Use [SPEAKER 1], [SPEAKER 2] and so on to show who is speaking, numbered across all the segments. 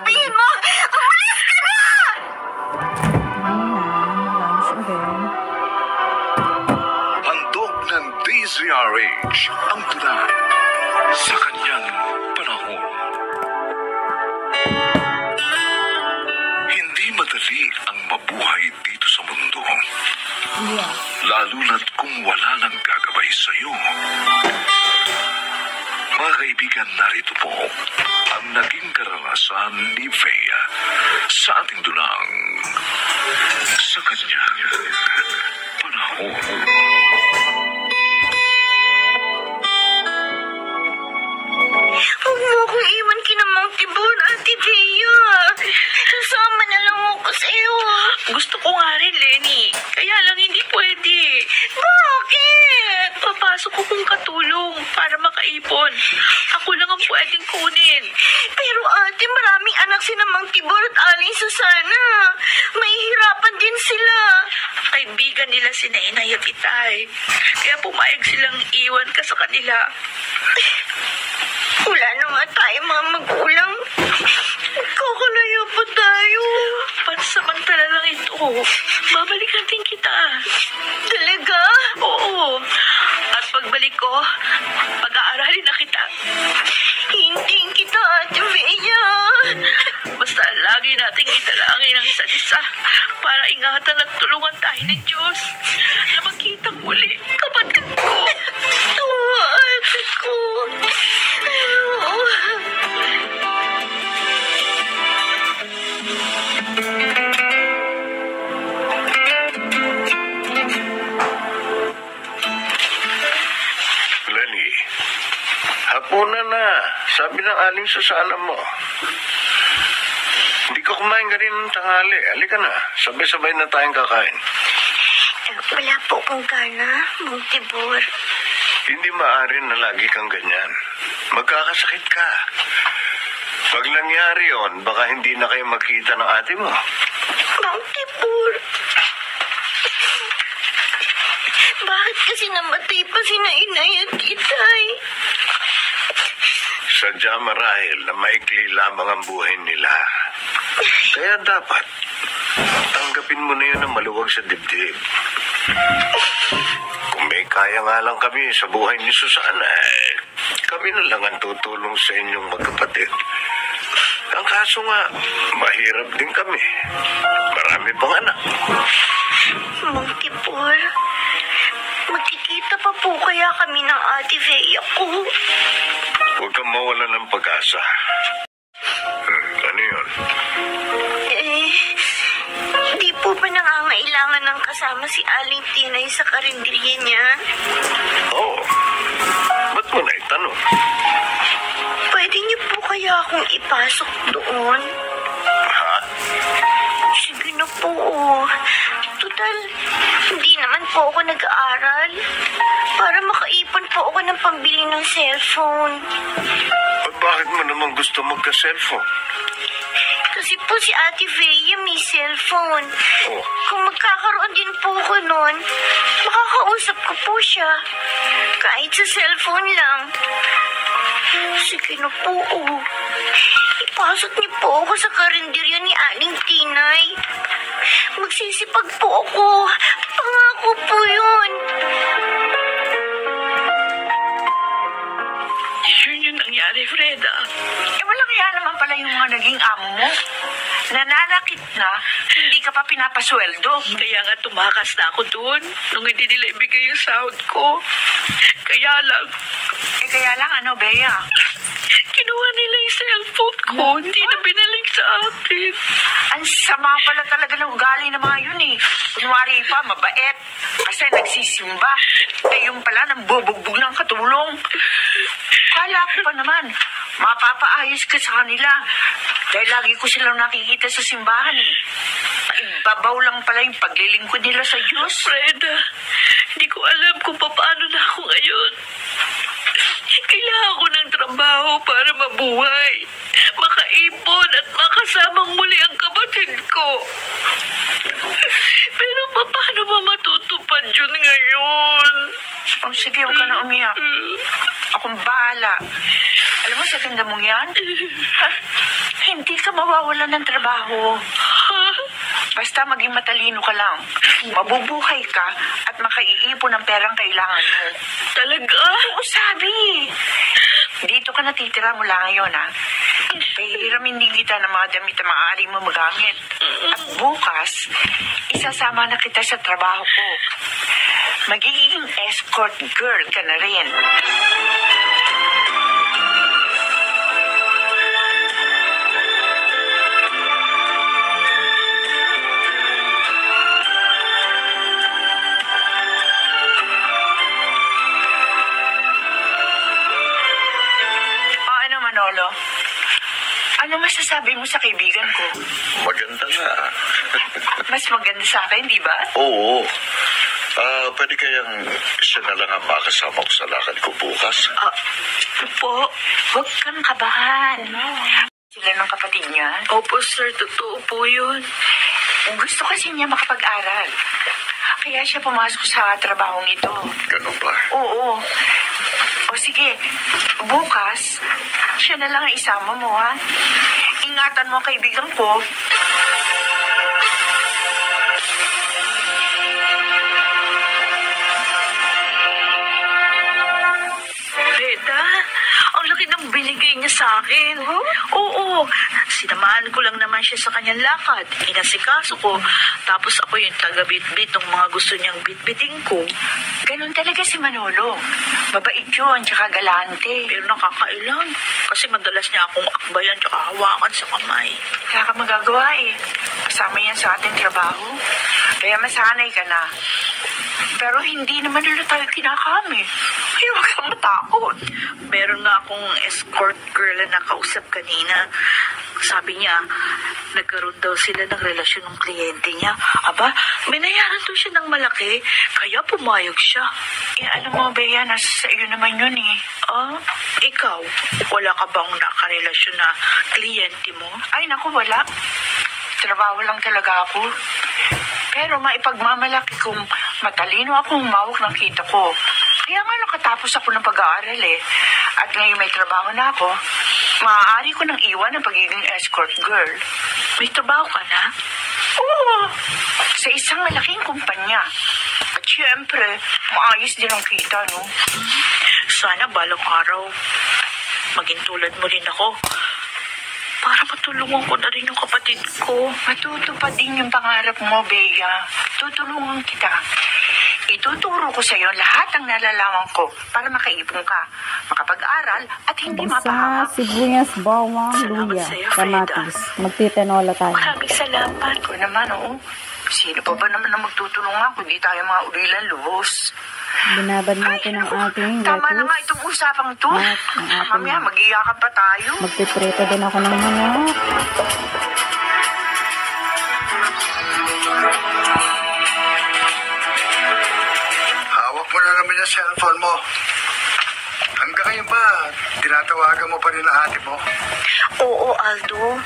[SPEAKER 1] sasabihin mo? Umalis ka na!
[SPEAKER 2] Lunch again.
[SPEAKER 3] Handog ng DZRH ang tunay sa kanyang panahon. Hindi madali ang mabuhay dito sa mundo.
[SPEAKER 2] Yeah.
[SPEAKER 3] Lalo na't kung wala nang gagabay sa'yo. Mga kaibigan, narito po ang naging karanasan ni Bea sa ating dunang sa kanyang panahon.
[SPEAKER 1] Huwag mo akong iwan kina Mang Tibor, Ate Bea. Sasama na lang ako sa'yo.
[SPEAKER 4] Gusto ko nga rin, Lenny. Kaya lang hindi pwede.
[SPEAKER 1] Bakit?
[SPEAKER 4] Papasok ko kung katulong para makaipon. Ako lang ang pwedeng kunin.
[SPEAKER 1] Pero ate, maraming anak si Mang Tibor at Aling Susana. Mahihirapan din sila.
[SPEAKER 4] Kaibigan nila si Nainay at Itay. Kaya pumayag silang iwan ka sa kanila.
[SPEAKER 1] Wala na nga tayo mga magulang. Kakalaya pa tayo.
[SPEAKER 4] Pansamantala lang ito. Babalikan din kita.
[SPEAKER 1] Talaga?
[SPEAKER 4] Oo. At pagbalik ko, pag-aaralin na kita.
[SPEAKER 1] Hintayin kita, Ate Bea.
[SPEAKER 4] Basta lagi nating idalangin ang isa't isa para ingatan at tulungan tayo ng Diyos na magkitang muli, kapatid ko.
[SPEAKER 1] Oo, ate ko.
[SPEAKER 3] Lenny, hapunan na. Sabi ng Aling Susana mo. Hindi ka kumain ganin ng tanghali. Halika na. Sabay-sabay na tayong kakain.
[SPEAKER 1] Wala po akong gana, Mang Tibor.
[SPEAKER 3] Hindi maaari na lagi kang ganyan. Magkakasakit ka. Pag nangyari yon, baka hindi na kayo magkita ng ate mo.
[SPEAKER 1] Mang Tibor. Bakit kasi namatay pa si Nainay at Itay?
[SPEAKER 3] Sadya marahil na maikli lamang ang buhay nila. Kaya dapat, tanggapin mo na yun ang maluwag sa dibdib. Kung may kaya nga lang kami sa buhay ni Susana, kami na lang ang tutulong sa inyong magkapatid. Ang kaso nga, mahirap din kami. Marami pang anak.
[SPEAKER 1] Mang Tibor, magkikita pa po kaya kami ng Ate Bea ko?
[SPEAKER 3] Huwag kang mawala ng pag-asa. Ano yun?
[SPEAKER 1] Di po ba nangangailangan ng kasama si Aling Tinay sa karinderya niya?
[SPEAKER 3] Oo. Ba't mo na itanong?
[SPEAKER 1] Pwede niyo po kaya akong ipasok doon?
[SPEAKER 3] Ha?
[SPEAKER 1] Sige na po. Total, hindi naman po ako nag-aaral. Para makaipon po ako ng pambili ng cellphone.
[SPEAKER 3] At bakit mo naman gusto magka-cellphone?
[SPEAKER 1] Kasi po si Ate Bea may cellphone.
[SPEAKER 3] Oh.
[SPEAKER 1] Kung magkakaroon din po ko nun, makakausap ko po siya. Kahit sa cellphone lang. Sige na po. Ipasok niyo po ako sa karinderya ni Aling Tinay. Magsisipag po ako. Pangako po yun.
[SPEAKER 4] Yun yung nangyari, Freda.
[SPEAKER 5] Wala kaya naman pala yung mga naging amo mo. Nananakit na, hindi ka pa pinapasweldo.
[SPEAKER 4] Kaya nga tumakas na ako doon nung hindi nila ibigay yung sahod ko. Kaya lang,
[SPEAKER 5] Kaya lang ano, Bea?
[SPEAKER 4] kinuha nila yung cellphone ko. Hindi na binalik sa akin.
[SPEAKER 5] Ang sama pala talaga ng ugali ng mga yun eh. Kunwari pa, mabait. Kasi nagsisimba. Yung pala, nang bubugbog ng katulong. Kala ko pa naman, mapapaayos ka sa kanila. Dahil lagi ko silang nakikita sa simbahan eh. Ibabaw lang pala yung paglilingkod nila sa Diyos.
[SPEAKER 4] Freda, hindi ko alam kung paano na ako ngayon. Kailangan ko ng trabaho para mabuhay, makaipon at makasamang muli ang kapatid ko. Pero paano ba matutupad yun ngayon?
[SPEAKER 5] Oh, sige, huwag ka na umiyak. Akong bahala. Alam mo, sa ganda mong yan, Hindi ka mawawalan ng trabaho. Basta maging matalino ka lang. Mabubuhay ka at makaiipon ng perang kailangan mo.
[SPEAKER 4] Talaga?
[SPEAKER 5] Oo, sabi. Dito ka natitira mula ngayon, ha? Pahiramin din kita ng mga damit na maaari mo magamit. At bukas, isasama na kita sa trabaho ko. Magiging escort girl ka na rin. Manolo, ano masasabi mo sa kaibigan ko?
[SPEAKER 3] Maganda nga.
[SPEAKER 5] Mas maganda sa akin, di ba?
[SPEAKER 3] Oo. Pwede kayang siya na lang ang makasama ko sa lakad ko bukas.
[SPEAKER 4] Po?
[SPEAKER 5] Huwag kang kabahan. Sila ng kapatid niya.
[SPEAKER 4] Opo, sir. Totoo po yun.
[SPEAKER 5] Gusto kasi niya makapag-aral. Kaya siya pumasok sa trabahong ito.
[SPEAKER 3] Ganun ba?
[SPEAKER 5] Oo. O sige, bukas, siya na lang ang isama mo, ha? Ingatan mo ang kaibigan ko.
[SPEAKER 4] Reda, ang laki ng binigay niya sa akin. Oo, sinamahan ko lang naman siya sa kanyang lakad. Inasikaso ko. Tapos ako yung taga-bit-bit ng mga gusto niyang bit-biting ko.
[SPEAKER 5] Ganun talaga si Manolo. Mabait yun, tsaka galante.
[SPEAKER 4] Pero nakakailang. Kasi madalas niya akong akbayan tsaka hawakan sa kamay.
[SPEAKER 5] Wala ka magagawa eh. Kasama yan sa ating trabaho. Kaya masanay ka na. Pero hindi naman nila tayo kinakami. Kaya huwag kang matakot.
[SPEAKER 4] Meron nga akong escort girl na nakausap kanina. Sabi niya, nagkaroon daw sila ng relasyon ng kliyente niya. Aba, binayaran daw siya ng malaki, kaya pumayag siya.
[SPEAKER 5] Eh, alam mo, Bea, nasa sa iyo naman yun eh.
[SPEAKER 4] Ikaw, wala ka bang nakarelasyon na kliyente mo?
[SPEAKER 5] Ay, naku, wala. Trabaho lang talaga ako. Pero maipagmamalaki kong matalino akong humawak ng kita ko. Kaya nga nakatapos ako ng pag-aaral eh. At ngayon may trabaho na ako, maaari ko nang iwan ang pagiging escort girl.
[SPEAKER 4] May trabaho ka na?
[SPEAKER 5] Oo, sa isang malaking kumpanya. At syempre, maayos din ang kita, no?
[SPEAKER 4] Sana balang araw, maging tulad mo rin ako. Para matulungan ko na rin yung kapatid ko.
[SPEAKER 5] Matutupad din yung pangarap mo, Bea. Tutulungan kita. Ituturo ko sa iyo lahat ng nalalaman ko para makaipon ka, makapag-aral at hindi
[SPEAKER 2] Basta
[SPEAKER 5] mapahamak.
[SPEAKER 2] sibuyas, bawang,
[SPEAKER 4] Salamat
[SPEAKER 2] luya,
[SPEAKER 4] sa'yo,
[SPEAKER 2] kamatis. Magtitenola tayo.
[SPEAKER 5] Maraming salamat. Ko naman, oo. Sino pa ba naman ang magtutulungan kung di tayo mga ulilan lubos?
[SPEAKER 2] Binabad natin ang ating
[SPEAKER 5] Tama na nga
[SPEAKER 2] lettuce.
[SPEAKER 5] itong usapang to.
[SPEAKER 2] At ang ating-
[SPEAKER 5] Mamaya, mag-iyakan pa tayo.
[SPEAKER 2] Magpiprito din ako ng manok.
[SPEAKER 6] Hawak mo na naman yung cellphone mo. Hanggang ngayon ba, tinatawagan mo pa rin ang ate mo?
[SPEAKER 1] Oo, Aldo.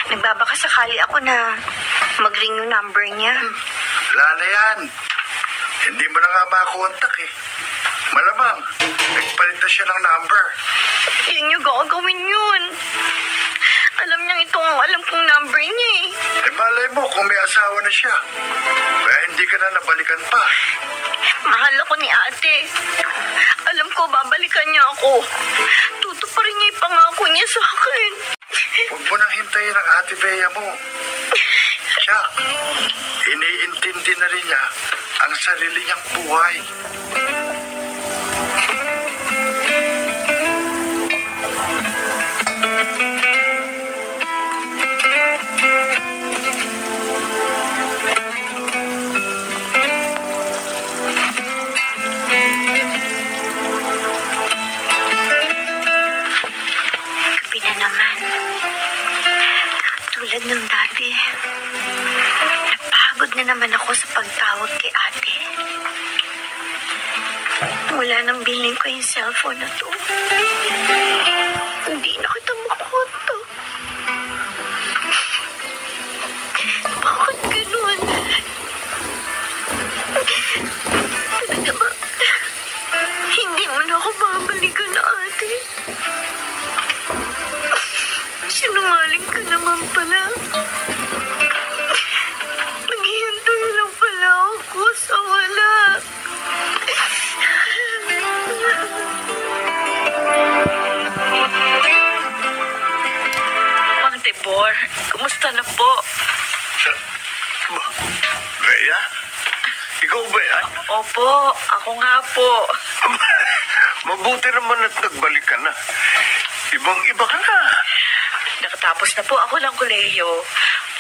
[SPEAKER 1] Nagbabaka sakali ako na mag-ring yung number niya.
[SPEAKER 6] Wala na yan. Hindi mo na nga makontak eh. Malamang, nagpalit na siya ng number.
[SPEAKER 1] Yun yung gagawin yun. Alam niyang ito ang alam kong number niya eh.
[SPEAKER 6] Eh malay mo kung may asawa na siya. Kaya hindi ka na nabalikan pa.
[SPEAKER 1] Mahal ako ni ate. Alam ko, babalikan niya ako. Tutuparin niya yung pangako niya sa akin.
[SPEAKER 6] Huwag mo nang hintayin ang ate Bea mo. Siya, iniintindi na rin niya ang sarili niyang buhay.
[SPEAKER 1] Gabi na naman. Tulad ng dati. Napagod na naman ako sa pagtawag kay ate. Mula nang bilhin ko yung cellphone na to. Hindi na kita makontak. Bakit ganun? Talaga ba? Hindi mo na ako babalikan na ate. Sinungaling ka naman pala. Naghihintay lang pala ako sa wala.
[SPEAKER 4] Mang Tibor, kumusta na po?
[SPEAKER 3] Bea? Ikaw ba yan?
[SPEAKER 4] Opo, ako nga po.
[SPEAKER 3] Mabuti naman at nagbalik ka na. Ibang-iba ka na.
[SPEAKER 4] Nakatapos na po ako ng kolehiyo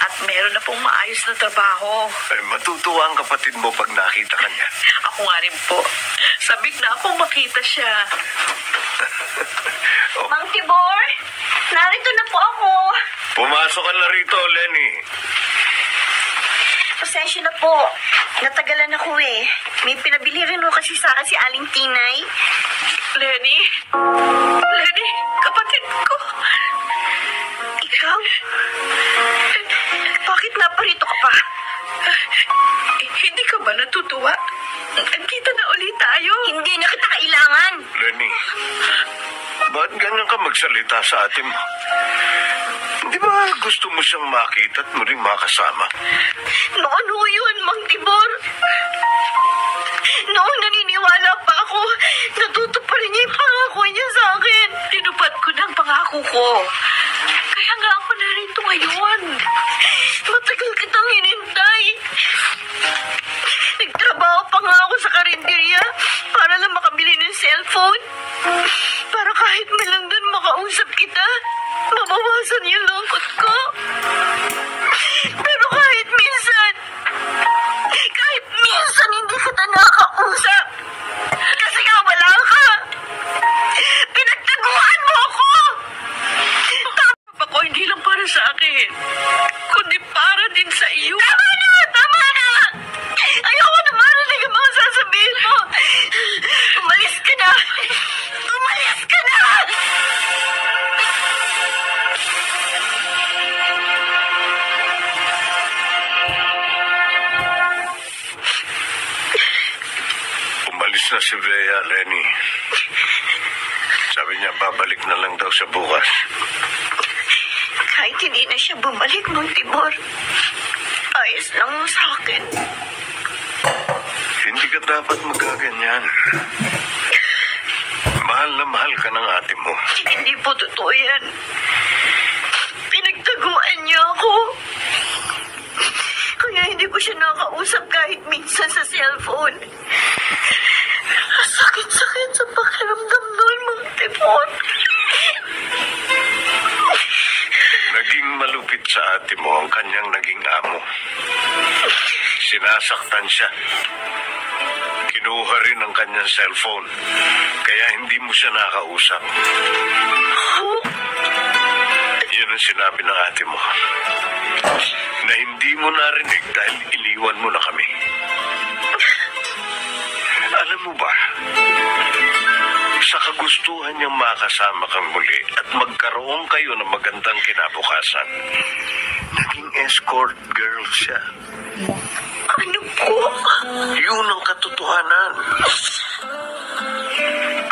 [SPEAKER 4] at meron na pong maayos na trabaho.
[SPEAKER 3] Ay, matutuwa ang kapatid mo pag nakita ka niya.
[SPEAKER 4] Ako nga rin po. Sabik na akong makita siya.
[SPEAKER 1] Mang Tibor, narito na po ako.
[SPEAKER 3] Pumasok ka na rito, Lenny.
[SPEAKER 1] Pasensya na po. Natagalan ako eh. May pinabili rin ho kasi sa akin si Aling Tinay.
[SPEAKER 4] Lenny? Lenny, kapatid ko.
[SPEAKER 1] Ikaw? Bakit naparito ka pa?
[SPEAKER 4] Hindi ka ba natutuwa? Nagkita na ulit tayo.
[SPEAKER 1] Hindi na kita kailangan.
[SPEAKER 3] Lenny, ba't ganyan ka magsalita sa atin mo? Di ba gusto mo siyang makita at muling makasama?
[SPEAKER 1] Noon ho yun, Mang Tibor. Noon naniniwala pa ako. Natutuparin niya yung pangako niya sa akin.
[SPEAKER 4] Tinupad ko na ang pangako ko. Kaya nga ako narito ngayon.
[SPEAKER 1] Matagal kitang hinintay. Nagtrabaho pa nga ako sa karinderya para lang makabili ng cellphone. Para kahit man lang doon makausap kita, mabawasan yung lungkot ko. Pero kahit minsan hindi kita nakakausap. Kasi nga wala ka. Pinagtaguan mo ako.
[SPEAKER 4] Ako hindi lang para sa akin, kundi para din sa iyo.
[SPEAKER 1] Tama na! Tama na! Ayoko na marinig ang mga sasabihin mo. Umalis ka na! Umalis ka na!
[SPEAKER 3] Umalis na si Bea, Lenny. Sabi niya, babalik na lang daw sa bukas.
[SPEAKER 1] Kahit hindi na siya bumalik, Mang Tibor, ayos lang mo sa akin.
[SPEAKER 3] Hindi ka dapat magaganyan. Mahal na mahal ka ng ate mo.
[SPEAKER 1] Hindi po totoo yan. Pinagtaguan niya ako. Kaya hindi ko siya nakausap kahit minsan sa cellphone. Sakit-sakit sa pakiramdam doon, Mang Tibor.
[SPEAKER 3] Naging malupit sa ate mo ang kanyang naging amo. Sinasaktan siya. Kinuha rin ang kanyang cellphone. Kaya hindi mo siya nakausap. Yun ang sinabi ng ate mo. Na hindi mo narinig dahil iniwan mo na kami. Alam mo ba, sa kagustuhan niyang makasama kang muli at magkaroon kayo ng magandang kinabukasan, naging escort girl siya.
[SPEAKER 1] Ano po?
[SPEAKER 3] Yun ang katotohanan.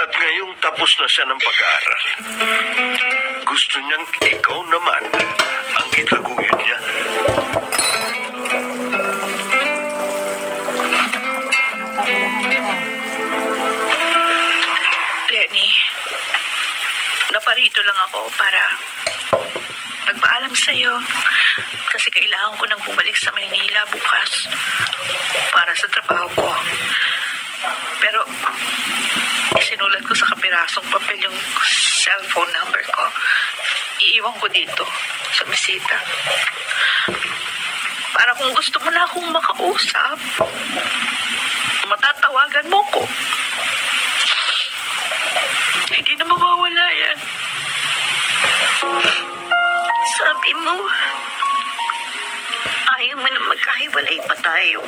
[SPEAKER 3] At ngayong tapos na siya ng pag-aaral, gusto niyang ikaw naman ang itaguyod niya.
[SPEAKER 4] Lenny, naparito lang ako para magpaalam sa'yo kasi kailangan ko nang bumalik sa Maynila bukas para sa trabaho ko. Pero isinulat ko sa kapirasong papel yung cellphone number ko. Iiwan ko dito sa mesita. Para kung gusto mo na akong makausap, matatawagan mo ko. Hindi na mawawala yan.
[SPEAKER 1] Sabi mo, ayaw mo na magkahiwalay pa tayo.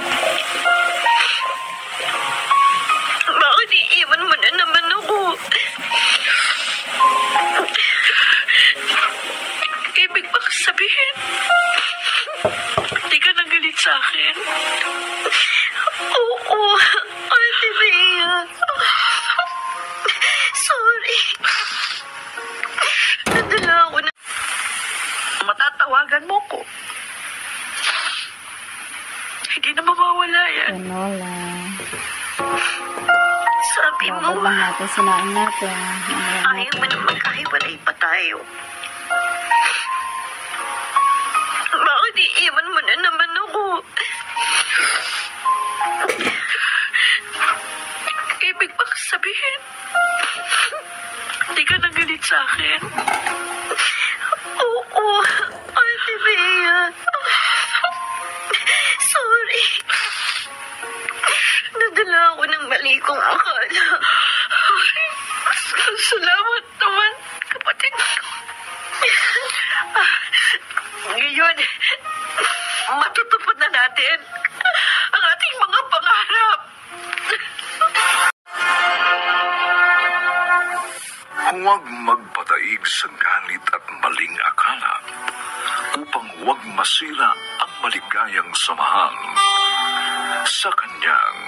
[SPEAKER 1] Bakit iiwan mo na naman ako?
[SPEAKER 4] Ibig bang sabihin, hindi ka nagalit sa akin?
[SPEAKER 1] Oo, Ate Bea. Sorry. Nadala ako na...
[SPEAKER 5] tawagan mo ko. Hindi na mawawala yan.
[SPEAKER 2] Tinola.
[SPEAKER 1] Sabi
[SPEAKER 2] Babad
[SPEAKER 1] mo,
[SPEAKER 2] lang natin, sinain natin. Mamaya
[SPEAKER 1] ayaw mo na magkahiwalay pa tayo. Bakit iiwan mo na naman ako?
[SPEAKER 5] Ibig bang sabihin? Hindi ka nang galit sa akin?
[SPEAKER 1] Oo, Ate Bea. Sorry. Nadala ako ng mali kong akala.
[SPEAKER 5] Salamat naman, kapatid ko. Ngayon, matutupad na natin ang ating mga pangarap.
[SPEAKER 7] Huwag magpataig sa galit at maling akala upang huwag masira ang maligayang samahan sa kanyang